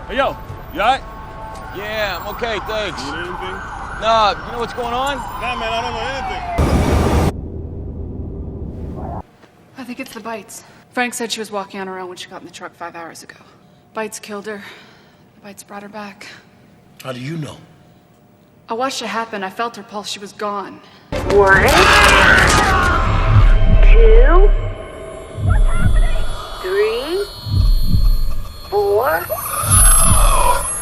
Hey, yo, you alright? Yeah, I'm okay, thanks. You need anything? Nah, you know what's going on? Nah, man, I don't know anything. I think it's the bites. Frank said she was walking on her own when she got in the truck 5 hours ago. Bites killed her. The bites brought her back. How do you know? I watched it happen. I felt her pulse. She was gone. 1, 2, 3, 4,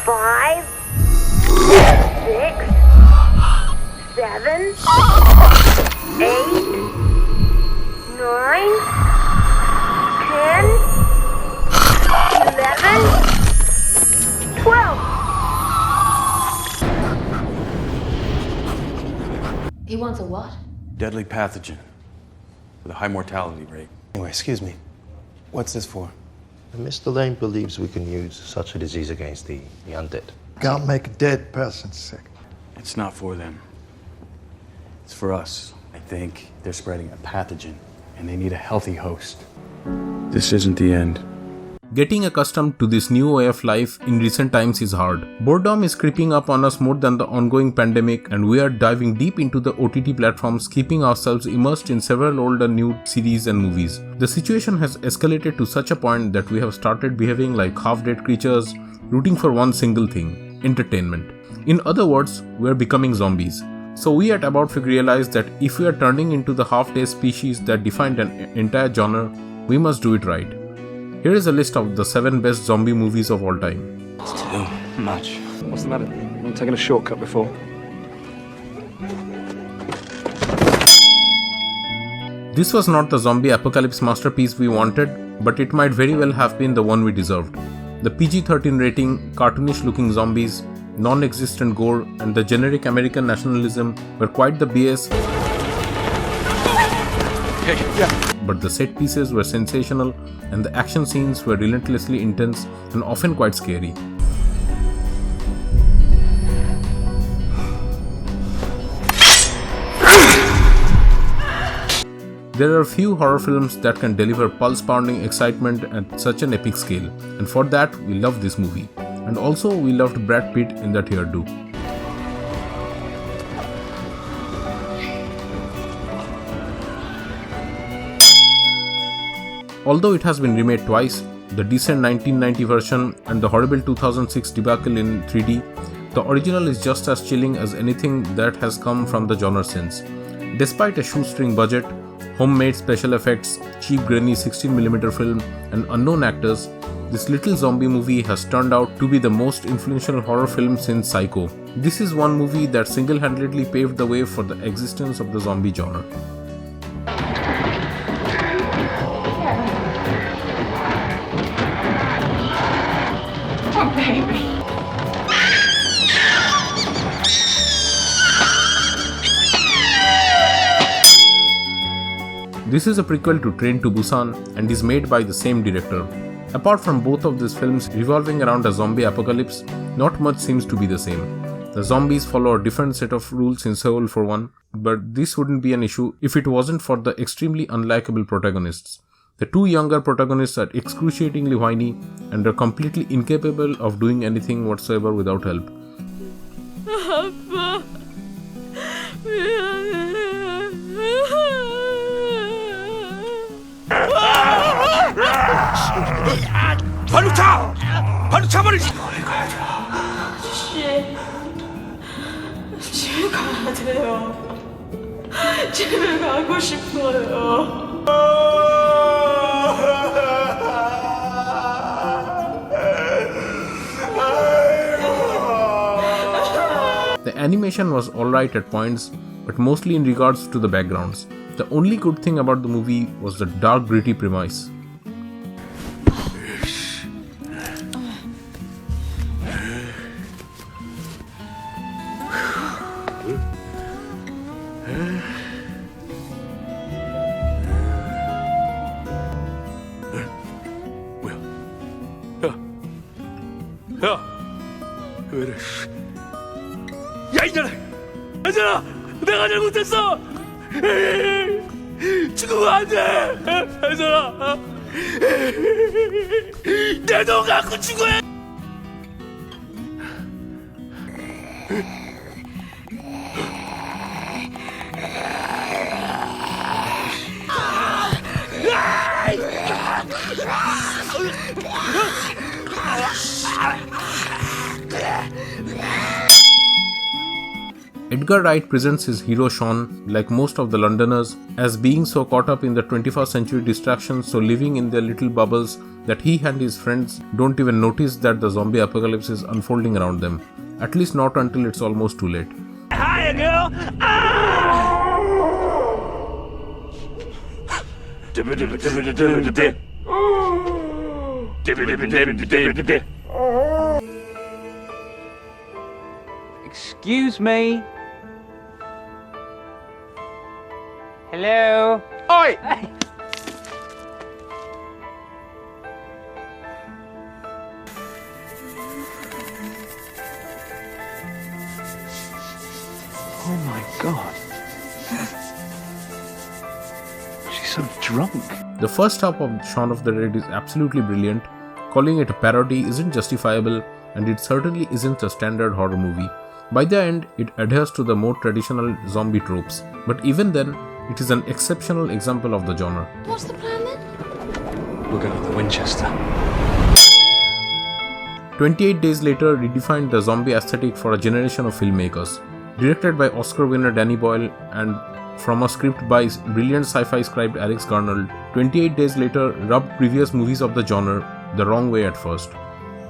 5, 6, 7, 8, 9, 10, 11, 12. He wants a what? Deadly pathogen with a high mortality rate. Anyway, excuse me. What's this for? Mr. Lane believes we can use such a disease against the undead. Can't make a dead person sick. It's not for them. It's for us. I think they're spreading a pathogen and they need a healthy host. This isn't the end. Getting accustomed to this new way of life in recent times is hard. Boredom is creeping up on us more than the ongoing pandemic, and we are diving deep into the OTT platforms, keeping ourselves immersed in several old and new series and movies. The situation has escalated to such a point that we have started behaving like half-dead creatures, rooting for one single thing: entertainment. In other words, we are becoming zombies. So we at Aboutflick realized that if we are turning into the half-dead species that defined an entire genre, we must do it right. Here is a list of the 7 best zombie movies of all time. It's too much. What's the matter? I've taken a shortcut before. This was not the zombie apocalypse masterpiece we wanted, but it might very well have been the one we deserved. The PG-13 rating, cartoonish looking zombies, non-existent gore, and the generic American nationalism were quite the BS. But the set pieces were sensational and the action scenes were relentlessly intense and often quite scary. There are few horror films that can deliver pulse-pounding excitement at such an epic scale, and for that we love this movie. And also we loved Brad Pitt in that hairdo. Although it has been remade twice, the decent 1990 version and the horrible 2006 debacle in 3D, the original is just as chilling as anything that has come from the genre since. Despite a shoestring budget, homemade special effects, cheap grainy 16mm film, and unknown actors, this little zombie movie has turned out to be the most influential horror film since Psycho. This is one movie that single-handedly paved the way for the existence of the zombie genre. This is a prequel to Train to Busan and is made by the same director. Apart from both of these films revolving around a zombie apocalypse, not much seems to be the same. The zombies follow a different set of rules in Seoul for one, but this wouldn't be an issue if it wasn't for the extremely unlikable protagonists. The 2 younger protagonists are excruciatingly whiny and are completely incapable of doing anything whatsoever without help. 발로 차! 발로 차버리지! 아저씨, 집에 가야 돼요. 집에 가고 싶어요. The animation was alright at points, but mostly in regards to the backgrounds. The only good thing about the movie was the dark, gritty premise. 야! 왜 이래, 야, 이년아! 얘들아! 내가 잘못했어! 죽으면 안 돼! 얘들아! 내 돈 갖고 죽어야! Edgar Wright presents his hero Sean, like most of the Londoners, as being so caught up in the 21st century distractions, so living in their little bubbles, that he and his friends don't even notice that the zombie apocalypse is unfolding around them. At least not until it's almost too late. Hiya, girl! Excuse me. Hello. Oi! Oh my god. She's so drunk. The first half of Shaun of the Dead is absolutely brilliant. Calling it a parody isn't justifiable, and it certainly isn't a standard horror movie. By the end, it adheres to the more traditional zombie tropes, but even then, it is an exceptional example of the genre. What's the plan then? We're going to the Winchester. 28 Days Later redefined the zombie aesthetic for a generation of filmmakers. Directed by Oscar winner Danny Boyle and from a script by brilliant sci-fi scribe Alex Garland, 28 Days Later rubbed previous movies of the genre the wrong way at first.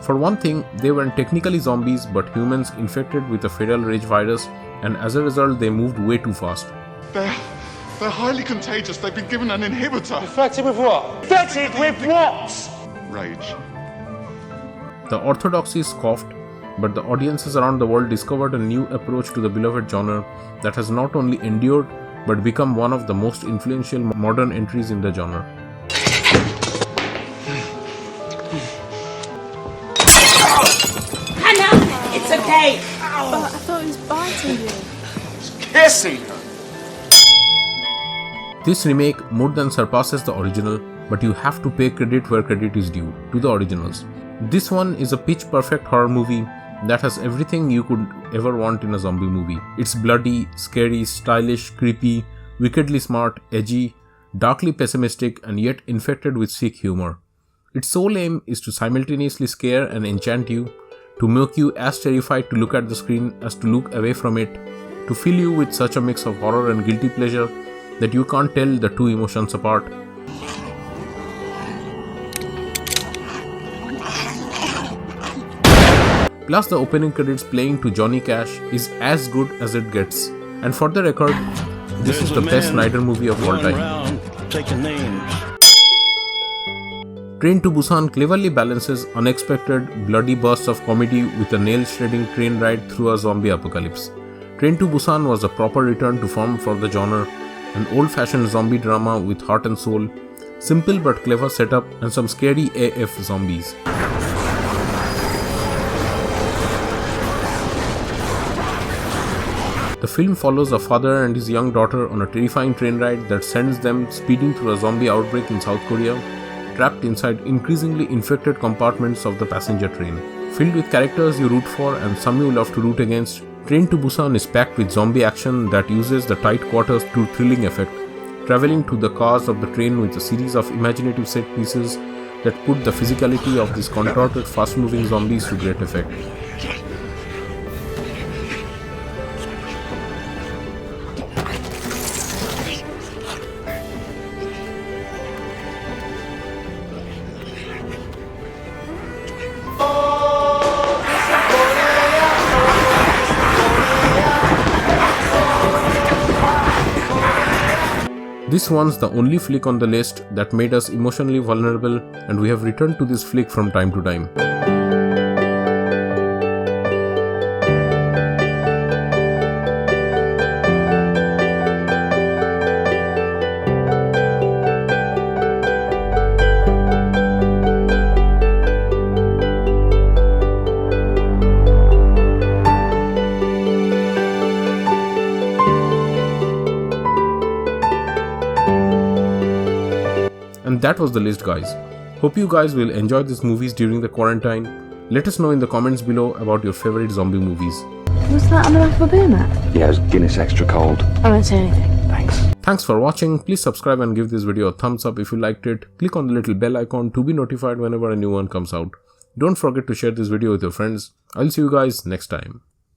For one thing, they weren't technically zombies but humans infected with a feral rage virus, and as a result they moved way too fast. They're highly contagious. They've been given an inhibitor. Infected with what? Infected with what? Rage. The orthodoxy is scoffed, but the audiences around the world discovered a new approach to the beloved genre that has not only endured but become one of the most influential modern entries in the genre. Hannah, it's okay. But I thought he was biting you. Kissing her. This remake more than surpasses the original, but you have to pay credit where credit is due, to the originals. This one is a pitch-perfect horror movie that has everything you could ever want in a zombie movie. It's bloody, scary, stylish, creepy, wickedly smart, edgy, darkly pessimistic, and yet infected with sick humor. Its sole aim is to simultaneously scare and enchant you, to make you as terrified to look at the screen as to look away from it, to fill you with such a mix of horror and guilty pleasure that you can't tell the two emotions apart. Plus, the opening credits playing to Johnny Cash is as good as it gets. And for the record, this is the best Snyder movie of all time. Train to Busan cleverly balances unexpected, bloody bursts of comedy with a nail-shredding train ride through a zombie apocalypse. Train to Busan was a proper return to form for the genre, an old-fashioned zombie drama with heart and soul, simple but clever setup, and some scary AF zombies. The film follows a father and his young daughter on a terrifying train ride that sends them speeding through a zombie outbreak in South Korea, trapped inside increasingly infected compartments of the passenger train. Filled with characters you root for and some you love to root against, Train to Busan is packed with zombie action that uses the tight quarters to thrilling effect, traveling to the cars of the train with a series of imaginative set pieces that put the physicality of these contorted, fast-moving zombies to great effect. This one's the only flick on the list that made us emotionally vulnerable, and we have returned to this flick from time to time. And that was the list, guys. Hope you guys will enjoy these movies during the quarantine. Let us know in the comments below about your favorite zombie movies. What's that on the back of a beer mat? Yeah, it's Guinness Extra Cold. I won't say anything. Thanks. Thanks for watching. Please subscribe and give this video a thumbs up if you liked it. Click on the little bell icon to be notified whenever a new one comes out. Don't forget to share this video with your friends. I'll see you guys next time.